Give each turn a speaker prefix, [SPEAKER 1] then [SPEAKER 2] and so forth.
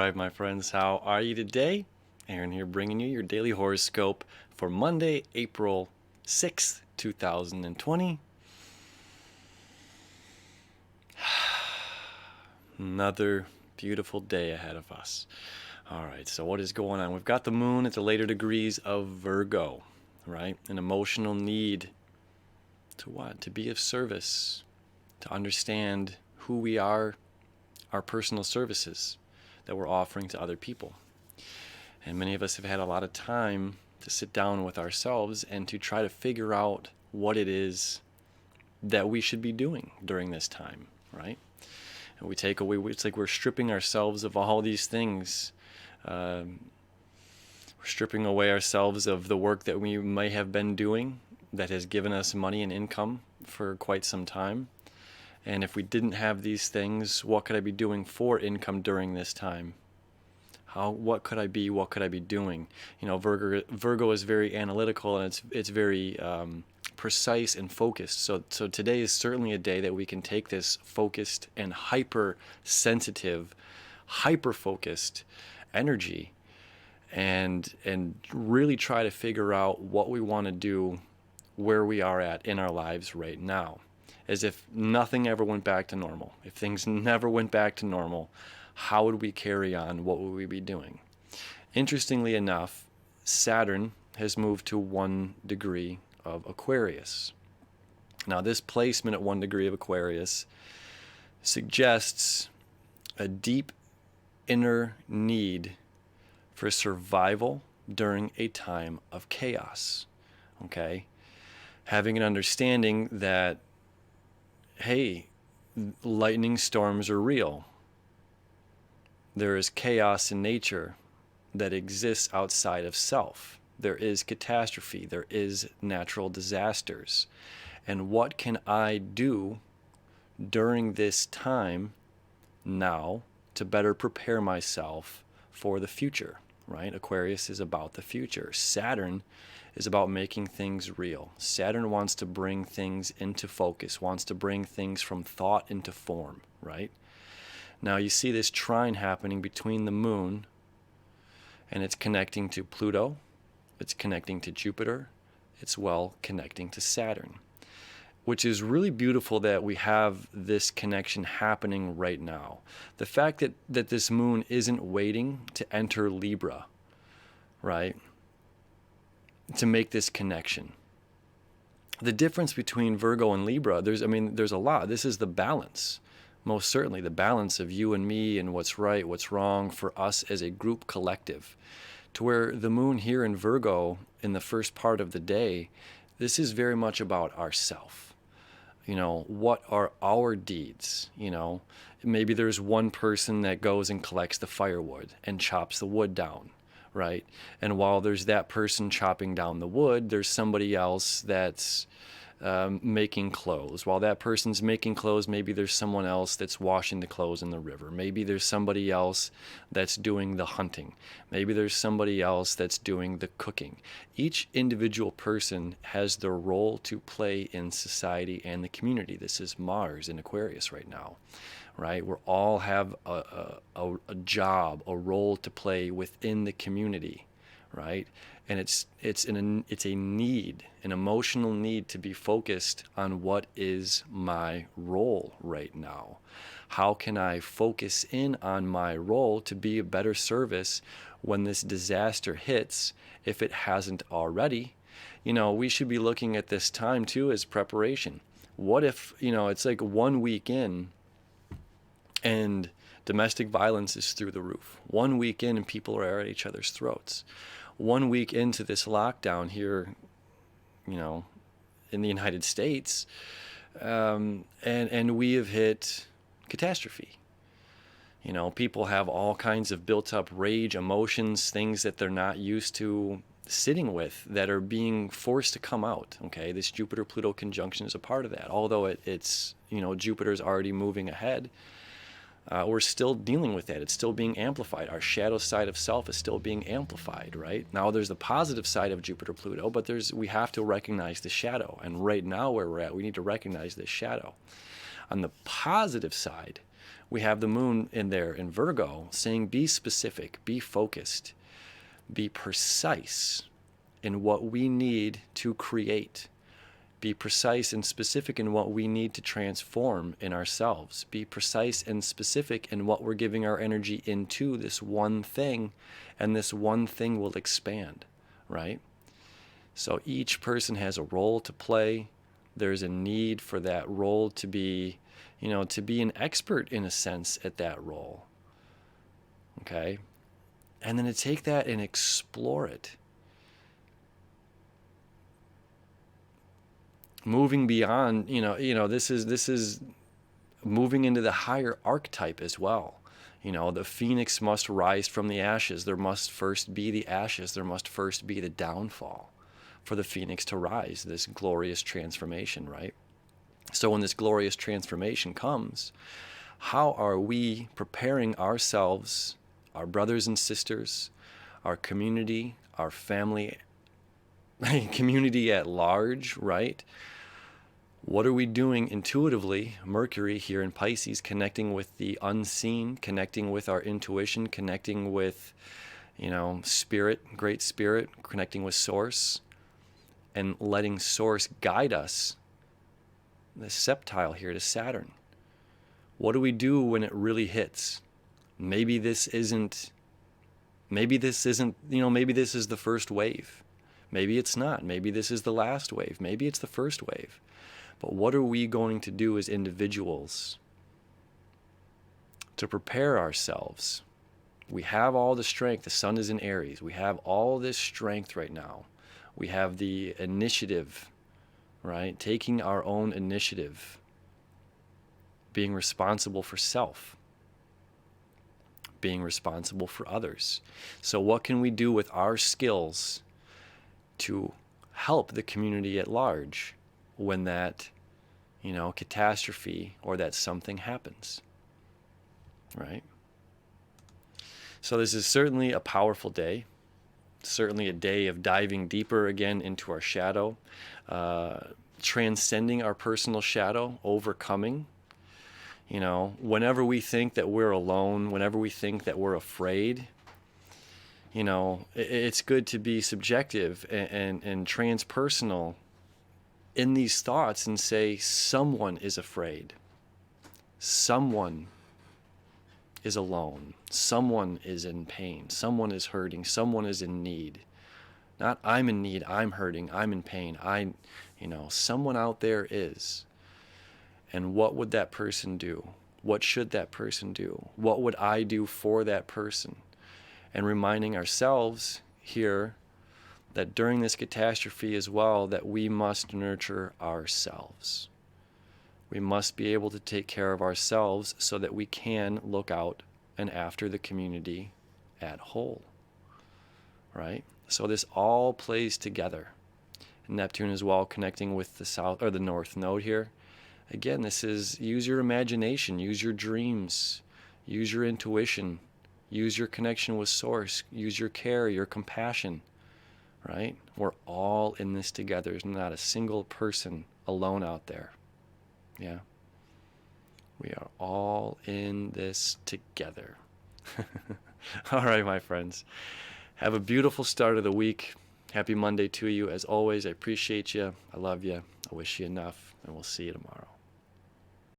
[SPEAKER 1] right, my friends, how are you today? Aaron here bringing you your daily horoscope for Monday, April 6th, 2020. Another beautiful day ahead of us. All right, so what is going on? We've got the moon at the later degrees of Virgo, right? An emotional need to what? To be of service, to understand who we are, our personal services that we're offering to other people. And many of us have had a lot of time to sit down with ourselves and to try to figure out what it is that we should be doing during this time, right? And we take away, it's like we're stripping ourselves of all these things. We're stripping away ourselves of the work that we may have been doing that has given us money and income for quite some time. And if we didn't have these things, what could I be doing for income during this time? What could I be? What could I be doing? You know, Virgo is very analytical, and it's very precise and focused. So today is certainly a day that we can take this focused and hypersensitive, hyper-focused energy and really try to figure out what we want to do, where we are at in our lives right now. As if nothing ever went back to normal. If things never went back to normal, how would we carry on? What would we be doing? Interestingly enough, Saturn has moved to 1 degree of Aquarius. Now, this placement at 1 degree of Aquarius suggests a deep inner need for survival during a time of chaos. Okay? Having an understanding that, hey, lightning storms are real. There is chaos in nature that exists outside of self. There is catastrophe. There is natural disasters. And what can I do during this time now to better prepare myself for the future, right? Aquarius is about the future. Saturn is about making things real. Saturn wants to bring things into focus, wants to bring things from thought into form, right? Now you see this trine happening between the moon, and it's connecting to Pluto, it's connecting to Jupiter, it's connecting to Saturn, which is really beautiful that we have this connection happening right now. The fact that this moon isn't waiting to enter Libra, right, to make this connection. The difference between Virgo and Libra, there's a lot. This is the balance. Most certainly the balance of you and me and what's right, what's wrong for us as a group collective. To where the moon here in Virgo in the first part of the day, this is very much about ourself. You know, what are our deeds? You know, maybe there's one person that goes and collects the firewood and chops the wood down, right? And while there's that person chopping down the wood, there's somebody else that's making clothes. While that person's making clothes, maybe there's someone else that's washing the clothes in the river. Maybe there's somebody else that's doing the hunting. Maybe there's somebody else that's doing the cooking. Each individual person has their role to play in society and the community. This is Mars in Aquarius right now, right? We all have a job, a role to play within the community, right? And it's a need, an emotional need to be focused on what is my role right now. How can I focus in on my role to be a better service when this disaster hits, if it hasn't already? You know, we should be looking at this time too as preparation. What if, you know, it's like 1 week in and domestic violence is through the roof. 1 week in and people are at each other's throats. 1 week into this lockdown here, you know, in the United States, and we have hit catastrophe. You know, people have all kinds of built up rage, emotions, things that they're not used to sitting with that are being forced to come out. Okay, this Jupiter-Pluto conjunction is a part of that. Although it's, you know, Jupiter's already moving ahead, we're still dealing with that. It's still being amplified. Our shadow side of self is still being amplified, right? Now there's the positive side of Jupiter-Pluto, but we have to recognize the shadow. And right now where we're at, we need to recognize this shadow. On the positive side, we have the moon in there in Virgo saying be specific, be focused, be precise in what we need to create. Be precise and specific in what we need to transform in ourselves. Be precise and specific in what we're giving our energy into this one thing, and this one thing will expand, right? So each person has a role to play. There's a need for that role to be, to be an expert in a sense at that role. Okay? And then to take that and explore it. Moving beyond, this is moving into the higher archetype as well. The phoenix must rise from the ashes. There must first be the ashes. There must first be the downfall for the phoenix to rise, this glorious transformation, right? So when this glorious transformation comes, how are we preparing ourselves, our brothers and sisters, our community, our family, community at large, right? What are we doing intuitively? Mercury here in Pisces, connecting with the unseen, connecting with our intuition, connecting with, spirit, great spirit, connecting with source, and letting source guide us. The septile here to Saturn. What do we do when it really hits? Maybe this isn't, maybe this is the first wave. Maybe it's not. Maybe this is the last wave. Maybe it's the first wave. But what are we going to do as individuals to prepare ourselves? We have all the strength. The sun is in Aries. We have all this strength right now. We have the initiative, right? Taking our own initiative. Being responsible for self. Being responsible for others. So what can we do with our skills to help the community at large when that, catastrophe or that something happens, right? So this is certainly a powerful day, certainly a day of diving deeper again into our shadow, transcending our personal shadow, overcoming. Whenever we think that we're alone, whenever we think that we're afraid, it's good to be subjective and transpersonal in these thoughts and say, someone is afraid. Someone is alone. Someone is in pain. Someone is hurting. Someone is in need. Not I'm in need, I'm hurting, I'm in pain. Someone out there is. And what would that person do? What should that person do? What would I do for that person? And reminding ourselves here that during this catastrophe as well, that we must nurture ourselves. We must be able to take care of ourselves so that we can look out and after the community at whole, right? So this all plays together. Neptune as well connecting with the south or the north node here. Again, this is use your imagination, use your dreams, use your intuition, use your connection with source, use your care, your compassion. Right? We're all in this together. There's not a single person alone out there. Yeah. We are all in this together. All right, my friends. Have a beautiful start of the week. Happy Monday to you. As always, I appreciate you. I love you. I wish you enough. And we'll see you tomorrow.